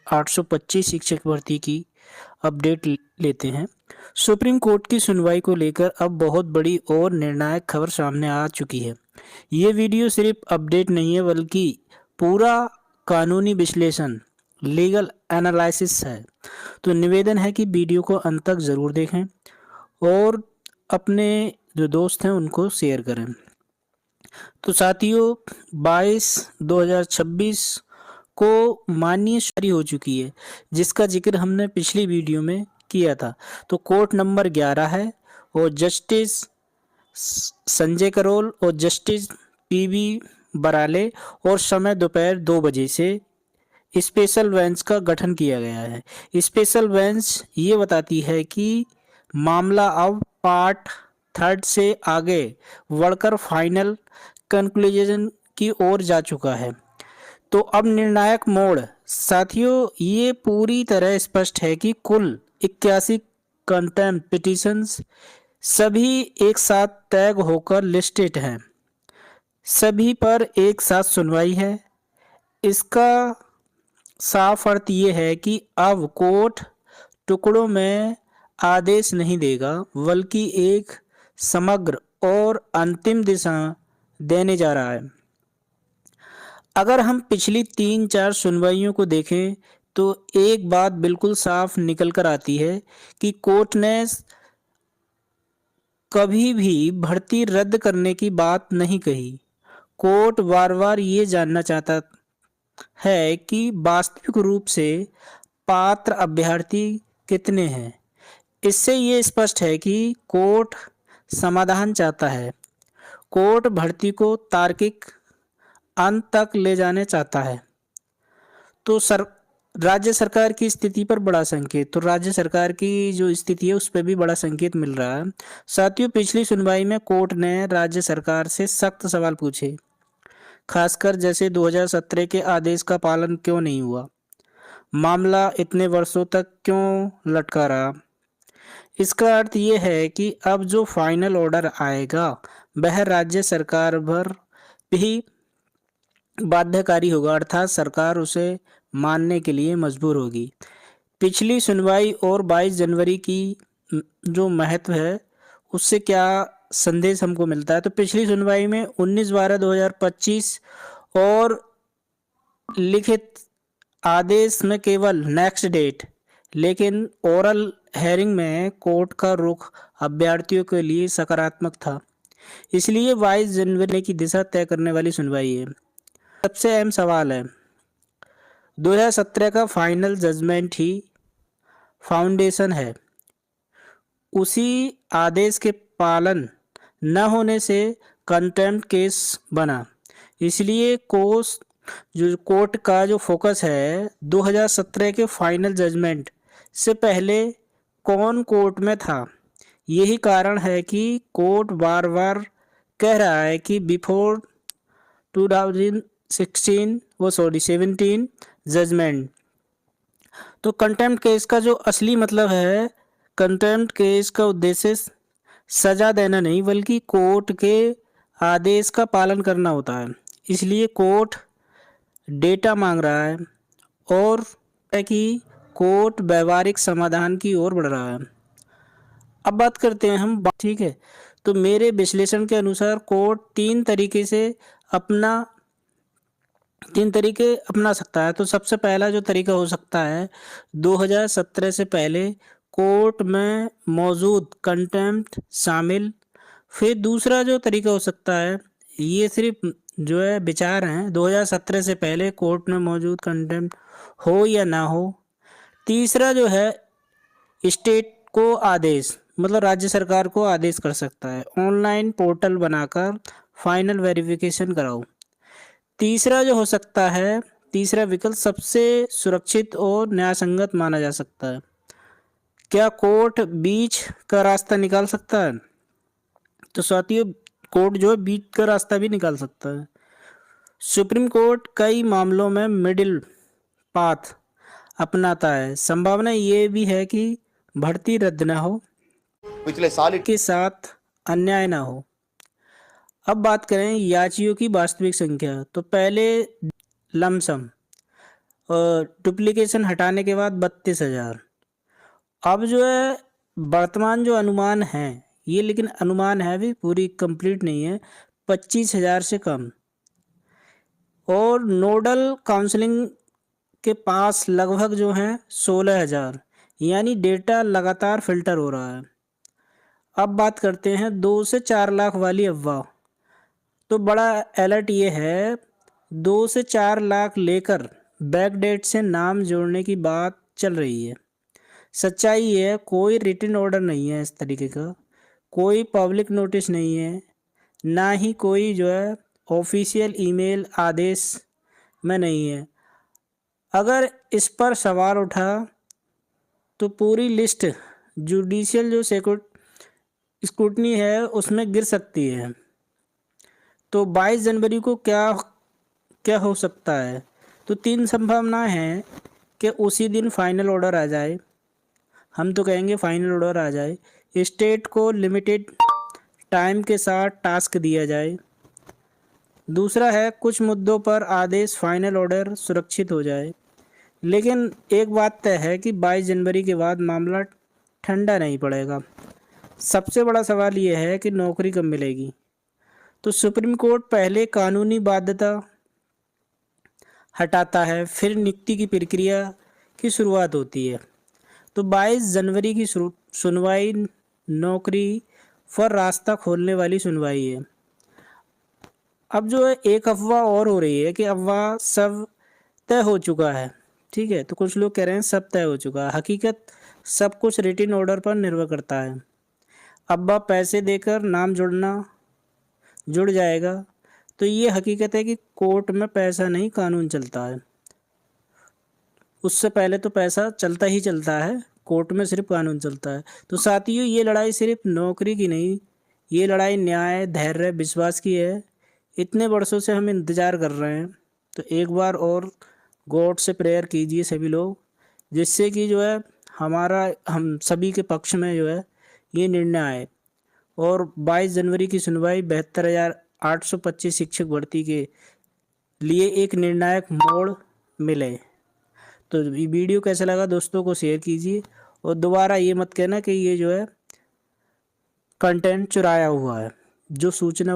825 शिक्षक भर्ती की अपडेट लेते हैं। सुप्रीम कोर्ट की सुनवाई को लेकर अब बहुत बड़ी और निर्णायक खबर सामने आ चुकी है। ये वीडियो सिर्फ अपडेट नहीं है बल्कि पूरा कानूनी विश्लेषण, लीगल एनालिसिस है। तो निवेदन है कि वीडियो को अंत तक ज़रूर देखें और अपने जो दोस्त हैं उनको शेयर करें। तो साथियों, 22/2026 को माननीय जारी हो चुकी है, जिसका जिक्र हमने पिछली वीडियो में किया था। तो कोर्ट नंबर 11 है और जस्टिस संजय करोल और जस्टिस पीबी बराले और समय दोपहर 2 बजे से स्पेशल बेंच का गठन किया गया है। स्पेशल बेंच ये बताती है कि मामला अब पार्ट थर्ड से आगे बढ़कर फाइनल कंक्लूजन की ओर जा चुका है। तो अब निर्णायक मोड़ साथियों, ये पूरी तरह स्पष्ट है कि कुल 81 कंटेम्प्ट पिटिशंस सभी एक साथ टैग होकर लिस्टेड हैं। सभी पर एक साथ सुनवाई है। इसका साफ अर्थ ये है कि अब कोर्ट टुकड़ों में आदेश नहीं देगा बल्कि एक समग्र और अंतिम दिशा देने जा रहा है। अगर हम पिछली 3-4 सुनवाइयों को देखें तो एक बात बिल्कुल साफ निकल कर आती है कि कोर्ट ने कभी भी भर्ती रद्द करने की बात नहीं कही। कोर्ट बार बार ये जानना चाहता है कि वास्तविक रूप से पात्र अभ्यर्थी कितने हैं। इससे ये स्पष्ट है कि कोर्ट समाधान चाहता है। कोर्ट भर्ती को तार्किक अंत तक ले जाने चाहता है। तो राज्य सरकार की स्थिति पर बड़ा संकेत, तो राज्य सरकार की जो स्थिति है उस पर भी बड़ा संकेत मिल रहा है। साथियों, पिछली सुनवाई में कोर्ट ने राज्य सरकार से सख्त सवाल पूछे, खासकर जैसे 2017 के आदेश का पालन क्यों नहीं हुआ, मामला इतने वर्षों तक क्यों लटका रहा। इसका अर्थ ये है कि अब जो फाइनल ऑर्डर आएगा वह राज्य सरकार पर भी बाध्यकारी होगा, अर्थात सरकार उसे मानने के लिए मजबूर होगी। पिछली सुनवाई और 22 जनवरी की जो महत्व है उससे क्या संदेश हमको मिलता है। तो पिछली सुनवाई में 19/12/2025 और लिखित आदेश में केवल नेक्स्ट डेट, लेकिन ओरल हेयरिंग में कोर्ट का रुख अभ्यर्थियों के लिए सकारात्मक था। इसलिए 22 जनवरी की दिशा तय करने वाली सुनवाई है। सबसे अहम सवाल है, 2017 का फाइनल जजमेंट ही फाउंडेशन है। उसी आदेश के पालन न होने से कंटेम्प्ट केस बना। इसलिए कोर्ट का जो फोकस है 2017 के फाइनल जजमेंट से पहले कौन कोर्ट में था। यही कारण है कि कोर्ट बार बार कह रहा है कि बिफोर 17 जजमेंट। तो कंटेम्प्ट केस का जो असली मतलब है, कंटेम्प्ट केस का उद्देश्य सजा देना नहीं बल्कि कोर्ट के आदेश का पालन करना होता है। इसलिए कोर्ट डेटा मांग रहा है और है कि कोर्ट व्यवहारिक समाधान की ओर बढ़ रहा है। अब बात करते हैं हम, ठीक है। तो मेरे विश्लेषण के अनुसार कोर्ट तीन तरीके अपना सकता है। तो सबसे पहला जो तरीका हो सकता है, 2017 से पहले कोर्ट में मौजूद कंटेम्प्ट शामिल। फिर दूसरा जो तरीका हो सकता है, ये सिर्फ जो है विचार हैं, 2017 से पहले कोर्ट में मौजूद कंटेम्प्ट हो या ना हो। तीसरा जो है स्टेट को आदेश, मतलब राज्य सरकार को आदेश कर सकता है, ऑनलाइन पोर्टल बनाकर फाइनल वेरिफिकेशन कराओ। तीसरा जो हो सकता है, तीसरा विकल्प सबसे सुरक्षित और न्यायसंगत माना जा सकता है। क्या कोर्ट बीच का रास्ता निकाल सकता है? तो साथियों, कोर्ट जो है बीच का रास्ता भी निकाल सकता है। सुप्रीम कोर्ट कई मामलों में मिडिल पाथ अपनाता है। संभावना ये भी है कि भर्ती रद्द न हो, पिछले साल के साथ अन्याय ना हो। अब बात करें याचियों की वास्तविक संख्या। तो पहले लमसम और डुप्लीकेशन हटाने के बाद 32,000। अब जो है वर्तमान जो अनुमान है, ये लेकिन अनुमान है, भी पूरी कंप्लीट नहीं है, 25,000 से कम। और नोडल काउंसलिंग के पास लगभग जो है 16,000, यानी डेटा लगातार फिल्टर हो रहा है। अब बात करते हैं 2 से 4 लाख वाली अफवाह। तो बड़ा अलर्ट ये है, 2 से 4 लाख लेकर बैकडेट से नाम जोड़ने की बात चल रही है। सच्चाई ये है, कोई रिटन ऑर्डर नहीं है इस तरीके का, कोई पब्लिक नोटिस नहीं है, ना ही कोई जो है ऑफिशियल ईमेल आदेश में नहीं है। अगर इस पर सवाल उठा तो पूरी लिस्ट जुडिशियल जो स्क्रूटनी है उसमें गिर सकती है। तो 22 जनवरी को क्या क्या हो सकता है? तो 3 संभावनाएं हैं कि उसी दिन फाइनल ऑर्डर आ जाए, हम तो कहेंगे फाइनल ऑर्डर आ जाए, स्टेट को लिमिटेड टाइम के साथ टास्क दिया जाए। दूसरा है कुछ मुद्दों पर आदेश फाइनल ऑर्डर सुरक्षित हो जाए। लेकिन एक बात तय है कि 22 जनवरी के बाद मामला ठंडा नहीं पड़ेगा। सबसे बड़ा सवाल यह है कि नौकरी कब मिलेगी। तो सुप्रीम कोर्ट पहले कानूनी बाध्यता हटाता है, फिर नियुक्ति की प्रक्रिया की शुरुआत होती है। तो 22 जनवरी की सुनवाई नौकरी पर रास्ता खोलने वाली सुनवाई है। अब जो है एक अफवाह और हो रही है कि अफवाह सब तय हो चुका है। ठीक है, तो कुछ लोग कह रहे हैं सब तय हो चुका है। हकीकत सब कुछ रिटन ऑर्डर पर निर्भर करता है। अब्बा पैसे देकर नाम जुड़ जाएगा। तो ये हकीकत है कि कोर्ट में पैसा नहीं, कानून चलता है। उससे पहले तो पैसा चलता ही चलता है, कोर्ट में सिर्फ कानून चलता है। तो साथियों, ये लड़ाई सिर्फ नौकरी की नहीं, ये लड़ाई न्याय, धैर्य, विश्वास की है। इतने वर्षों से हम इंतज़ार कर रहे हैं। तो एक बार और गॉड से प्रेयर कीजिए सभी लोग, जिससे कि जो है हम सभी के पक्ष में जो है ये निर्णय आए और 22 जनवरी की सुनवाई 72,825 शिक्षक भर्ती के लिए एक निर्णायक मोड़ मिले। तो ये वीडियो कैसा लगा दोस्तों को शेयर कीजिए, और दोबारा ये मत कहना कि ये जो है कंटेंट चुराया हुआ है। जो सूचना